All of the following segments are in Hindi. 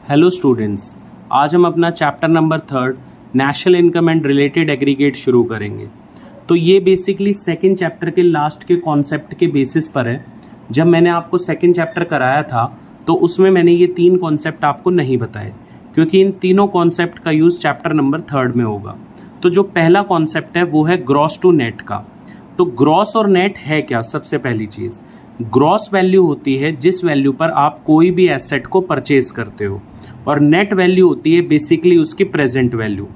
हेलो स्टूडेंट्स, आज हम अपना chapter number 3 national income and related aggregate शुरू करेंगे। तो ये बेसिकली सेकंड चैप्टर के लास्ट के कॉन्सेप्ट के बेसिस पर है। जब मैंने आपको सेकंड चैप्टर कराया था तो उसमें मैंने ये 3 कॉन्सेप्ट आपको नहीं बताए, क्योंकि इन तीनों कॉन्सेप्ट का यूज़ चैप्टर नंबर 3 में होगा। तो जो पहला कॉन्सेप्ट है वो है ग्रॉस टू नेट का। तो ग्रॉस और नेट है क्या? सबसे पहली चीज़, ग्रॉस वैल्यू होती है जिस वैल्यू पर आप कोई भी एसेट को परचेज करते हो, और नेट वैल्यू होती है बेसिकली उसकी प्रेजेंट वैल्यू।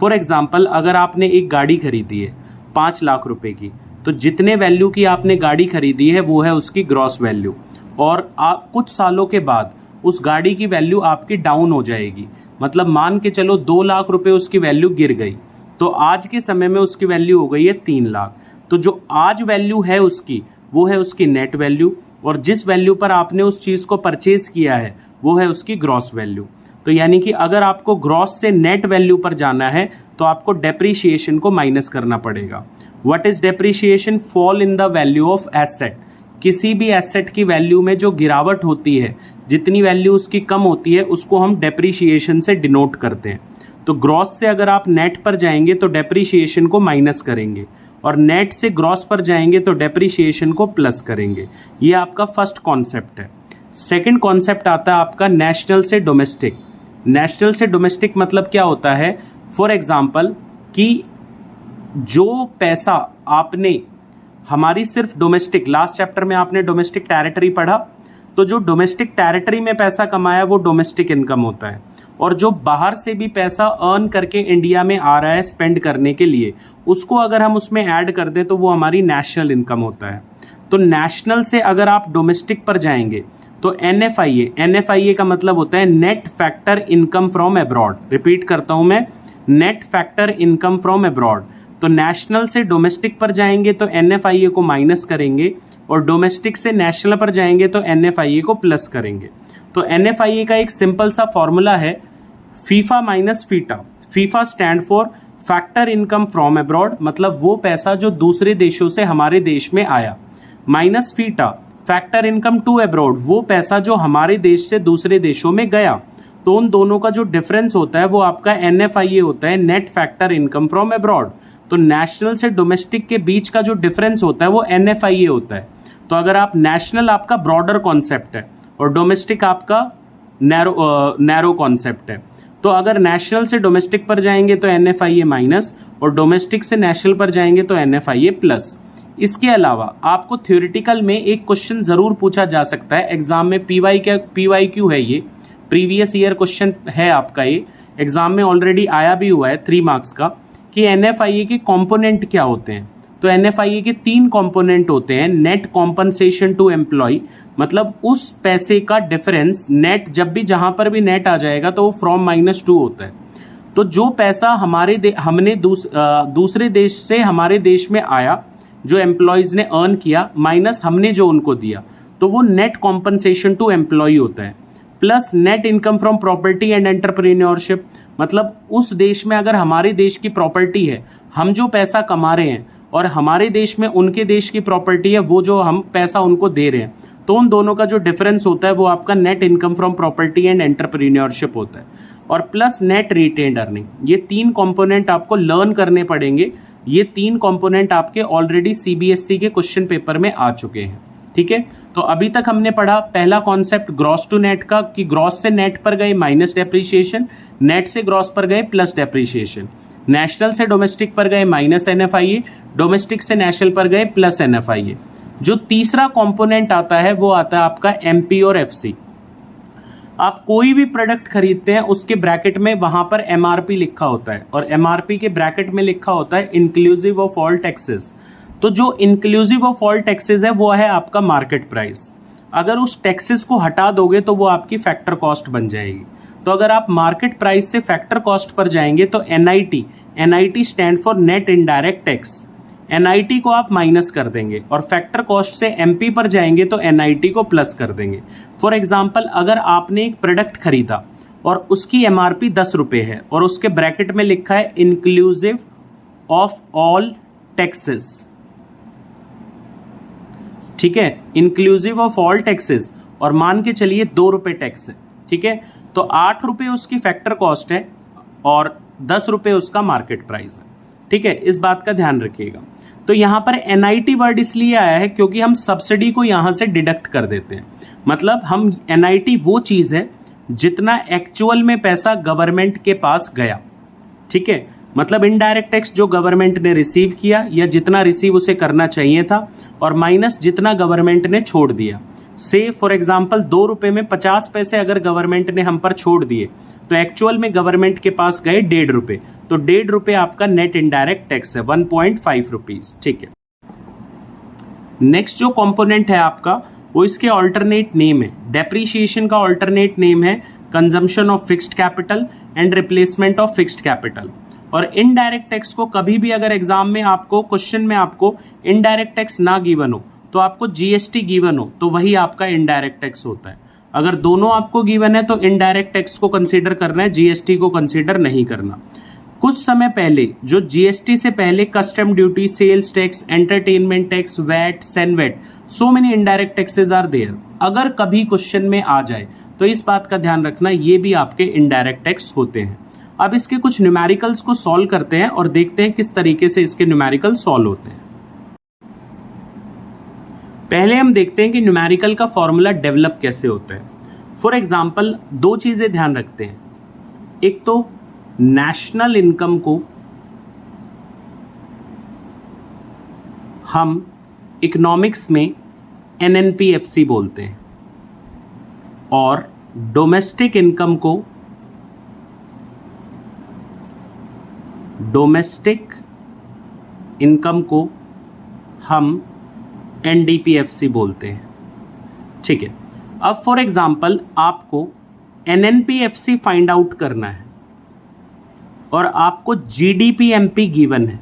फॉर एग्जांपल, अगर आपने एक गाड़ी खरीदी है 5 लाख रुपए की, तो जितने वैल्यू की आपने गाड़ी खरीदी है वो है उसकी ग्रॉस वैल्यू, और आप कुछ सालों के बाद उस गाड़ी की वैल्यू आपकी डाउन हो जाएगी। मतलब मान के चलो 2 लाख रुपए उसकी वैल्यू गिर गई, तो आज के समय में उसकी वैल्यू हो गई है 3 लाख। तो जो आज वैल्यू है उसकी, वो है उसकी नेट वैल्यू, और जिस वैल्यू पर आपने उस चीज़ को परचेज किया है वो है उसकी ग्रॉस वैल्यू। तो यानी कि अगर आपको ग्रॉस से नेट वैल्यू पर जाना है तो आपको डेप्रीशिएशन को माइनस करना पड़ेगा। What is depreciation? Fall in the value of asset. किसी भी एसेट की वैल्यू में जो गिरावट होती है, जितनी वैल्यू उसकी कम होती है, उसको हम डेप्रीशिएशन से डिनोट करते हैं। तो ग्रॉस से अगर आप नेट पर जाएंगे तो डेप्रीशिएशन को माइनस करेंगे, और नेट से ग्रॉस पर जाएंगे तो डेप्रीशिएशन को प्लस करेंगे। ये आपका फर्स्ट कॉन्सेप्ट है। सेकंड कॉन्सेप्ट आता है आपका नेशनल से डोमेस्टिक। नेशनल से डोमेस्टिक मतलब क्या होता है? फॉर एग्जांपल कि जो पैसा आपने हमारी सिर्फ डोमेस्टिक, लास्ट चैप्टर में आपने डोमेस्टिक टेरिटरी पढ़ा, तो जो डोमेस्टिक टेरिटरी में पैसा कमाया वो डोमेस्टिक इनकम होता है, और जो बाहर से भी पैसा अर्न करके इंडिया में आ रहा है स्पेंड करने के लिए, उसको अगर हम उसमें ऐड कर दें तो वो हमारी नेशनल इनकम होता है। तो नेशनल से अगर आप डोमेस्टिक पर जाएंगे तो NFIA का मतलब होता है net factor income from abroad. Repeat करता हूं मैं, net factor income from abroad. तो नेशनल से डोमेस्टिक पर जाएंगे तो NFIA को माइनस करेंगे, और डोमेस्टिक से नेशनल पर जाएंगे तो NFIA को प्लस करेंगे। तो NFIA का एक सिंपल सा फॉर्मूला है, FIFA minus FITA. FIFA stand for factor income from abroad, मतलब वो पैसा जो दूसरे देशों से हमारे देश में आया, minus feta factor income to abroad, वो पैसा जो हमारे देश से दूसरे देशों में गया। तो उन दोनों का जो डिफरेंस होता है वो आपका NFIA होता है, net factor income from abroad. तो नेशनल से डोमेस्टिक के बीच का जो डिफरेंस होता है वो NFIA होता है। तो अगर आप नेशनल आपका ब्रॉडर कॉन्सेप्ट है और डोमेस्टिक आपका नैरो कॉन्सेप्ट है, तो अगर नेशनल से डोमेस्टिक पर जाएंगे तो NFIA माइनस, और डोमेस्टिक से नेशनल पर जाएंगे तो NFIA प्लस। इसके अलावा आपको थ्योरेटिकल में एक क्वेश्चन जरूर पूछा जा सकता है एग्जाम में, PYQ है, ये प्रीवियस ईयर क्वेश्चन है आपका, ये एग्जाम में ऑलरेडी आया भी हुआ है 3 मार्क्स का, कि NFIA के कंपोनेंट क्या होते हैं। तो NFIA के 3 कंपोनेंट होते हैं। नेट कॉम्पनसेशन टू एम्प्लॉय, मतलब उस पैसे का डिफरेंस, नेट जब भी जहां पर भी नेट आ जाएगा तो वो फ्रॉम -2 होता है। तो जो पैसा हमने दूसरे देश से हमारे देश में आया, जो एम्प्लॉयज ने अर्न किया, माइनस हमने जो उनको दिया, तो वो नेट कॉम्पनसेशन टू एम्प्लॉय होता है। Plus net income from property and entrepreneurship, मतलब उस देश में अगर हमारे देश की प्रॉपर्टी है, हम जो पैसा कमा रहे हैं, और हमारे देश में उनके देश की प्रॉपर्टी है, वो जो हम पैसा उनको दे रहे हैं, तो उन दोनों का जो डिफरेंस होता है वो आपका net income from property and entrepreneurship होता है। और प्लस नेट रिटेन्ड अर्निंग, ये 3 कंपोनेंट आपको लर्न करने पड़ेंगे। ये 3 कंपोनेंट आपके ऑलरेडी CBSE के क्वेश्चन पेपर में आ चुके हैं। ठीक है, तो अभी तक हमने पढ़ा पहला कॉन्सेप्ट ग्रॉस टू नेट का, कि ग्रॉस से नेट पर गए माइनस डेप्रीशिएशन, नेट से ग्रॉस पर गए प्लस डेप्रीशिएशन, नेशनल से डोमेस्टिक पर गए माइनस NFIA, डोमेस्टिक से नेशनल पर गए प्लस NFIA। जो तीसरा कंपोनेंट आता है वो आता है आपका MP और FC। आप कोई भी प्रोडक्ट खरीदते हैं उसके ब्रैकेट में वहां पर MRP लिखा होता है, और MRP के ब्रैकेट में लिखा होता है इंक्लूसिव ऑफ ऑल टैक्सेस। तो जो इंक्लूसिव ऑफ ऑल टैक्सेस है वो है आपका मार्केट प्राइस। अगर उस टैक्सेस को हटा दोगे तो वो आपकी फैक्टर कॉस्ट बन जाएगी। तो अगर आप मार्केट प्राइस से फैक्टर कॉस्ट पर जाएंगे तो NIT stand for net indirect tax, NIT को आप माइनस कर देंगे, और फैक्टर कॉस्ट से MP पर जाएंगे तो NIT को प्लस कर देंगे। फॉर एग्जाम्पल, अगर आपने एक प्रोडक्ट खरीदा और उसकी MRP 10 रुपये है, और उसके ब्रैकेट में लिखा है इंक्लूसिव ऑफ ऑल टैक्सेस, ठीक है, इंक्लूसिव ऑफ ऑल टैक्सेस, और मान के चलिए 2 रुपये टैक्स है, ठीक है, तो तो 8 रुपये उसकी फैक्टर कॉस्ट है और 10 रुपये उसका मार्केट प्राइस है। ठीक है, इस बात का ध्यान रखिएगा। तो यहाँ पर NIT वर्ड इसलिए आया है क्योंकि हम सब्सिडी को यहाँ से डिडक्ट कर देते हैं। मतलब हम NIT वो चीज़ है जितना एक्चुअल में पैसा गवर्नमेंट के पास गया। ठीक है, मतलब इनडायरेक्ट टैक्स जो गवर्नमेंट ने रिसीव किया या जितना रिसीव उसे करना चाहिए था, और माइनस जितना गवर्नमेंट ने छोड़ दिया। से फॉर एग्जांपल 2 रुपये में 50 पैसे अगर गवर्नमेंट ने हम पर छोड़ दिए तो एक्चुअल में गवर्नमेंट के पास गए 1.5 रुपये, तो 1.5 रुपये आपका नेट इनडायरेक्ट टैक्स है, 1.5 रुपीज। ठीक है, नेक्स्ट जो कंपोनेंट है आपका वो इसके ऑल्टरनेट नेम है। डेप्रीशिएशन का ऑल्टरनेट नेम है consumption of fixed capital and replacement of fixed capital. और इनडायरेक्ट टैक्स को कभी भी अगर एग्जाम में आपको क्वेश्चन में आपको इनडायरेक्ट टैक्स ना गिवन हो तो आपको GST गिवन हो तो वही आपका इनडायरेक्ट टैक्स होता है। अगर दोनों आपको गिवन है तो इनडायरेक्ट टैक्स को कंसीडर करना है, GST को कंसीडर नहीं करना। कुछ समय पहले जो GST से पहले custom duty, sales tax, entertainment tax, VAT, CENVAT, so many indirect taxes are there. अगर कभी क्वेश्चन में आ जाए तो इस बात का ध्यान रखना ये भी आपके इनडायरेक्ट टैक्स होते हैं। अब इसके कुछ न्यूमेरिकल्स को सॉल्व करते हैं और देखते हैं किस तरीके से इसके न्यूमेरिकल सॉल्व होते हैं। पहले हम देखते हैं कि न्यूमेरिकल का फॉर्मूला डेवलप कैसे होता है। फॉर एग्जांपल 2 चीजें ध्यान रखते हैं। एक तो नेशनल इनकम को हम इकोनॉमिक्स में NNPFC बोलते हैं और डोमेस्टिक इनकम को हम NDPFC बोलते हैं। ठीक है, अब फॉर एग्जांपल आपको NNPFC फाइंड आउट करना है और आपको GDPMP गिवन है,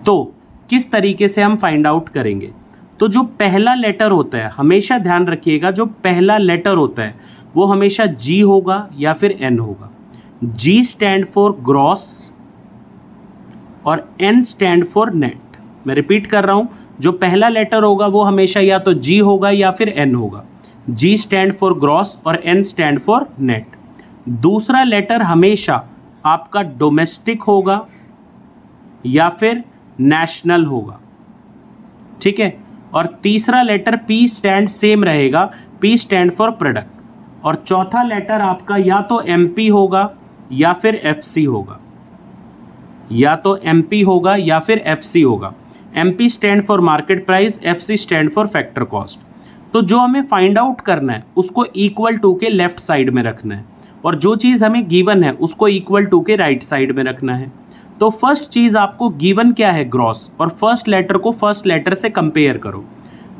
तो किस तरीके से हम फाइंड आउट करेंगे? तो जो पहला लेटर होता है, हमेशा ध्यान रखिएगा, जो पहला लेटर होता है वो हमेशा G होगा या फिर N होगा। G स्टैंड फॉर ग्रॉस और N स्टैंड फॉर नेट। मैं रिपीट कर रहा हूं, जो पहला लेटर होगा वो हमेशा या तो G होगा या फिर N होगा। G स्टैंड फॉर ग्रॉस और N स्टैंड फॉर नेट। दूसरा लेटर हमेशा आपका डोमेस्टिक होगा या फिर नेशनल होगा। ठीक है, और तीसरा लेटर P स्टैंड सेम रहेगा, P स्टैंड फॉर प्रोडक्ट। और चौथा लेटर आपका या तो MP होगा या फिर FC होगा, या तो MP होगा या फिर FC होगा। MP stand for market price, FC stand for factor cost. तो जो हमें फाइंड आउट करना है उसको इक्वल टू के लेफ्ट साइड में रखना है और जो चीज़ हमें गिवन है उसको इक्वल टू के राइट साइड में रखना है। तो फर्स्ट चीज़ आपको गिवन क्या है? ग्रॉस। और फर्स्ट लेटर को फर्स्ट लेटर से कंपेयर करो।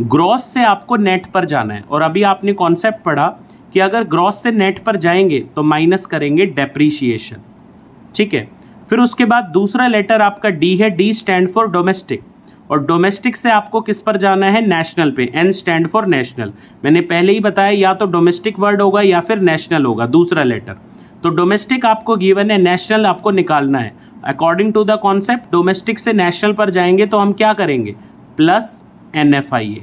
ग्रॉस से आपको नेट पर जाना है और अभी आपने कॉन्सेप्ट पढ़ा कि अगर ग्रॉस से नेट पर जाएंगे तो माइनस करेंगे डेप्रीशिएशन। ठीक है, फिर उसके बाद दूसरा लेटर आपका D है, D स्टैंड फॉर डोमेस्टिक। और डोमेस्टिक से आपको किस पर जाना है? नेशनल पे, N स्टैंड फॉर नेशनल। मैंने पहले ही बताया या तो डोमेस्टिक वर्ड होगा या फिर नेशनल होगा दूसरा लेटर। तो डोमेस्टिक आपको गिवन है, नेशनल आपको निकालना है। According to the concept domestic से नेशनल पर जाएंगे तो हम क्या करेंगे? Plus NFIA।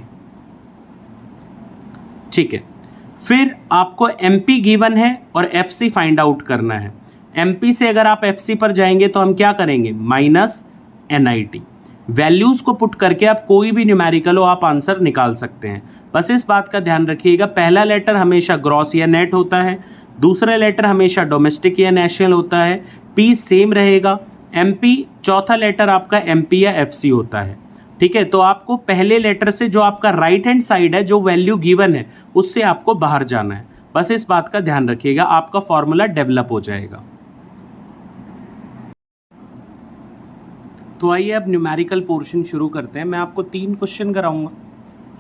ठीक है, फिर आपको MP गिवन है और FC फाइंड आउट करना है। MP से अगर आप FC पर जाएंगे तो हम क्या करेंगे? Minus NIT। वैल्यूज को पुट करके आप कोई भी न्यूमेरिकल हो आप आंसर निकाल सकते हैं। बस इस बात का ध्यान रखिएगा, पहला लेटर हमेशा ग्रॉस या नेट होता है, दूसरा लेटर हमेशा डोमेस्टिक या नेशनल होता है, P सेम रहेगा, MP चौथा लेटर आपका MP या FC होता है। ठीक है, तो आपको पहले लेटर से जो आपका राइट हैंड साइड है, जो वैल्यू गिवन है उससे आपको बाहर जाना है। बस इस बात का ध्यान रखिएगा, आपका फॉर्मूला डेवलप हो जाएगा। तो आइए अब न्यूमेरिकल पोर्शन शुरू करते हैं। मैं आपको 3 क्वेश्चन कराऊंगा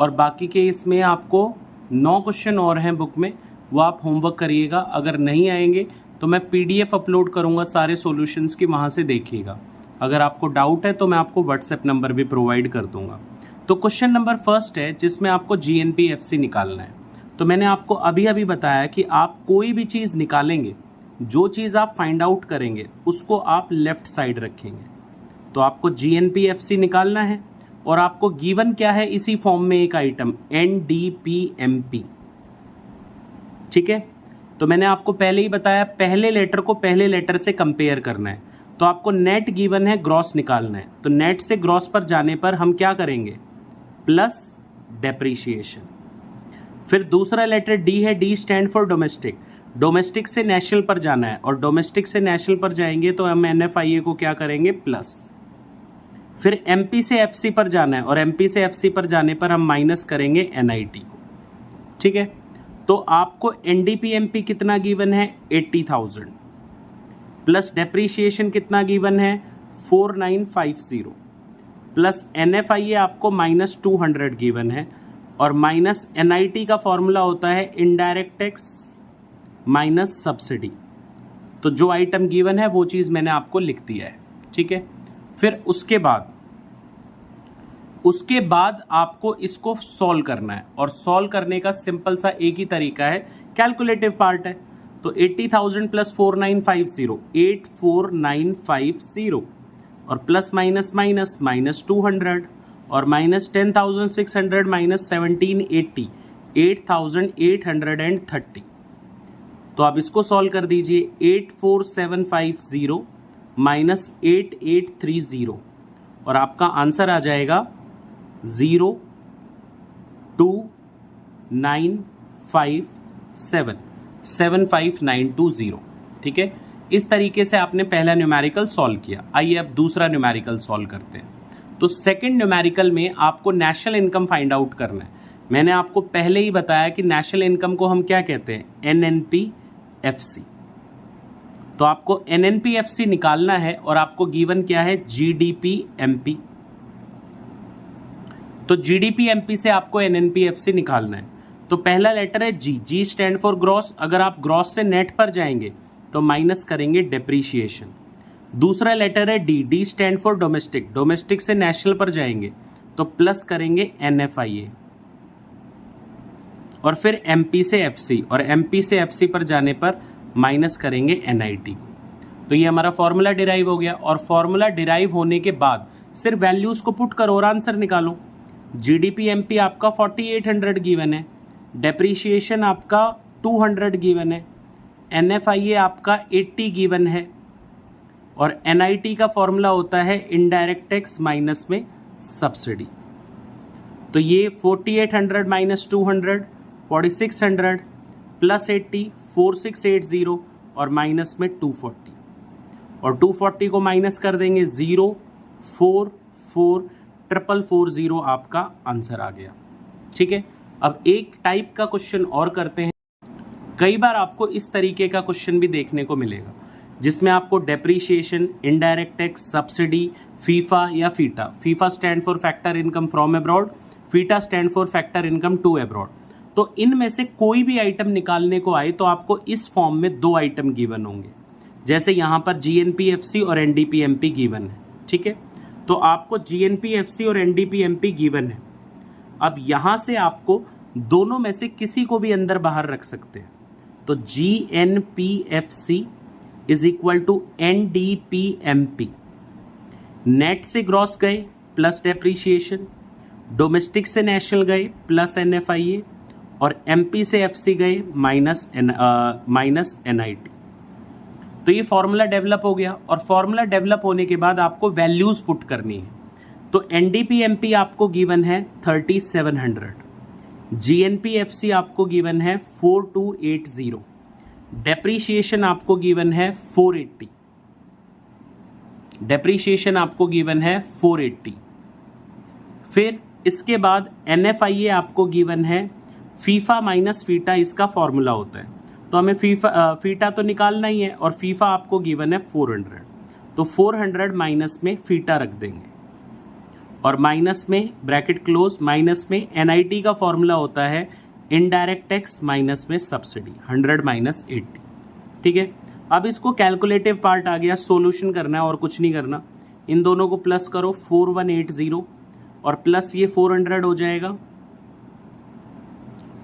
और बाकी के इसमें आपको 9 क्वेश्चन और हैं बुक में, वो आप होमवर्क करिएगा। अगर नहीं आएंगे तो मैं PDF अपलोड करूंगा सारे सॉल्यूशंस की, वहां से देखिएगा। अगर आपको डाउट है तो मैं आपको व्हाट्सएप नंबर भी प्रोवाइड कर दूंगा। तो क्वेश्चन नंबर फर्स्ट है जिसमें आपको GNPFC निकालना है। तो मैंने आपको अभी अभी बताया कि आप कोई भी चीज़ निकालेंगे, जो चीज़ आप फाइंड आउट करेंगे उसको आप लेफ्ट साइड रखेंगे। तो आपको GNPFC निकालना है और आपको गिवन क्या है? इसी फॉर्म में एक आइटम NDPMP। ठीक है। तो मैंने आपको पहले ही बताया पहले लेटर को पहले लेटर से कंपेयर करना है, तो आपको नेट गिवन है, ग्रॉस निकालना है। तो नेट से ग्रॉस पर जाने पर हम क्या करेंगे, प्लस डेप्रीशिएशन। फिर दूसरा लेटर डी है, D stand for domestic. Domestic से नेशनल पर जाना है और डोमेस्टिक से नेशनल पर जाएंगे तो हम NFIA को क्या करेंगे, प्लस। फिर MP से FC पर जाना है और MP से FC पर जाने पर हम माइनस करेंगे NIT को। ठीक है। तो आपको NDP-MP कितना गिवन है, 80,000 प्लस डेप्रीशिएशन कितना गिवन है, 4950 प्लस NFIA आपको -200 गिवन है और माइनस NIT का फॉर्मूला होता है इनडायरेक्ट टैक्स माइनस सब्सिडी। तो जो आइटम गिवन है वो चीज़ मैंने आपको लिख दिया है। ठीक है। फिर उसके बाद आपको इसको सॉल्व करना है और सॉल्व करने का सिंपल सा एक ही तरीका है, कैलकुलेटिव पार्ट है। तो 80,000 प्लस 4950 84,950 और प्लस माइनस माइनस -200 और -10,600 -1780 8,830। तो आप इसको सॉल्व कर दीजिए, 84,750 -8830 और आपका आंसर आ जाएगा 02957 75920। ठीक है। इस तरीके से आपने पहला न्यूमेरिकल सॉल्व किया। आइए अब दूसरा न्यूमेरिकल सॉल्व करते हैं। तो सेकंड न्यूमेरिकल में आपको नेशनल इनकम फाइंड आउट करना है। मैंने आपको पहले ही बताया कि नेशनल इनकम को हम क्या कहते हैं, NNP-FC। तो आपको NNP-FC निकालना है और आपको गिवन क्या है, GDP-MP। तो GDP-MP से आपको NNP-FC निकालना है। तो पहला लेटर है G स्टैंड फॉर ग्रॉस। अगर आप ग्रॉस से नेट पर जाएंगे तो माइनस करेंगे डेप्रीशिएशन। दूसरा लेटर है D stand for domestic. Domestic से नेशनल पर जाएंगे तो प्लस करेंगे NFIA और फिर MP से FC और MP से FC पर जाने पर माइनस करेंगे NIT। तो ये हमारा फॉर्मूला डिराइव हो गया और फॉर्मूला डिराइव होने के बाद सिर्फ वैल्यूज को पुट करो और आंसर निकालो। GDP-MP आपका 4800 गिवन है, डेप्रीशिएशन आपका 200 गिवन है, NFIA आपका 80 गिवन है और NIT का फॉर्मूला होता है इनडायरेक्ट टैक्स माइनस में सब्सिडी। तो ये 4800 माइनस 200 4600 प्लस 80 4680 और माइनस में 240 और 240 को माइनस कर देंगे 04440 आपका आंसर आ गया। ठीक है। अब एक टाइप का क्वेश्चन और करते हैं। कई बार आपको इस तरीके का क्वेश्चन भी देखने को मिलेगा जिसमें आपको depreciation, indirect tax, subsidy, FIFA या FITA. FIFA stand for factor income from abroad, FITA stand for factor income to abroad. तो इनमें से कोई भी आइटम निकालने को आए तो आपको इस फॉर्म में दो आइटम गिवन होंगे। जैसे यहाँ पर GNP-FC और NDP-MP गिवन है। ठीक है। तो आपको GNP-FC और NDP-MP गिवन है। अब यहाँ से आपको दोनों में से किसी को भी अंदर बाहर रख सकते हैं। तो GNP-FC is equal to NDP-MP। Net से ग्रॉस गए प्लस डेप्रीशिएशन, डोमेस्टिक से नेशनल गए प्लस NFIA और MP से FC गए माइनस NIT। तो ये फॉर्मूला डेवलप हो गया और फॉर्मूला डेवलप होने के बाद आपको वैल्यूज पुट करनी है। तो NDP-MP आपको गिवन है 3700, GNP-FC आपको गिवन है 4280, डेप्रीशिएशन आपको गिवन है 480, डेप्रीशिएशन आपको गिवन है 480। फिर इसके बाद NFIA आपको गिवन है, फीफा माइनस फीटा इसका फॉर्मूला होता है। तो हमें फीटा तो निकालना ही है और फीफा आपको गिवन है 400। तो 400 माइनस में फीटा रख देंगे और माइनस में ब्रैकेट क्लोज, माइनस में NIT का फॉर्मूला होता है इनडायरेक्ट टैक्स माइनस में सब्सिडी, 100 माइनस 80। ठीक है। अब इसको कैलकुलेटिव पार्ट आ गया, सॉल्यूशन करना है और कुछ नहीं करना। इन दोनों को प्लस करो 4180 और प्लस ये 400 हो जाएगा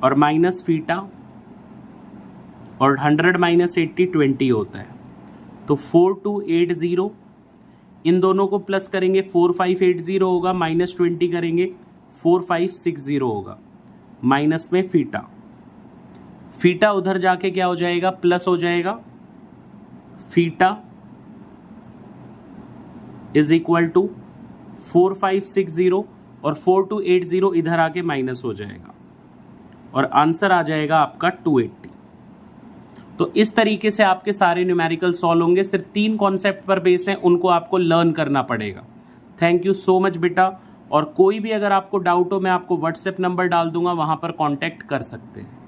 और माइनस फीटा और 100 माइनस 80 20 होता है। तो 4280, इन दोनों को प्लस करेंगे 4580 होगा, माइनस 20 करेंगे 4560 होगा, माइनस में फीटा फीटा उधर जाके क्या हो जाएगा, प्लस हो जाएगा, फीटा इज इक्वल टू 4560 और 4280 इधर आके माइनस हो जाएगा और आंसर आ जाएगा आपका 280। तो इस तरीके से आपके सारे न्यूमेरिकल सॉल्व होंगे। सिर्फ 3 कॉन्सेप्ट पर बेस हैं, उनको आपको लर्न करना पड़ेगा। थैंक यू सो मच बेटा। और कोई भी अगर आपको डाउट हो, मैं आपको व्हाट्सएप नंबर डाल दूंगा, वहां पर कांटेक्ट कर सकते हैं।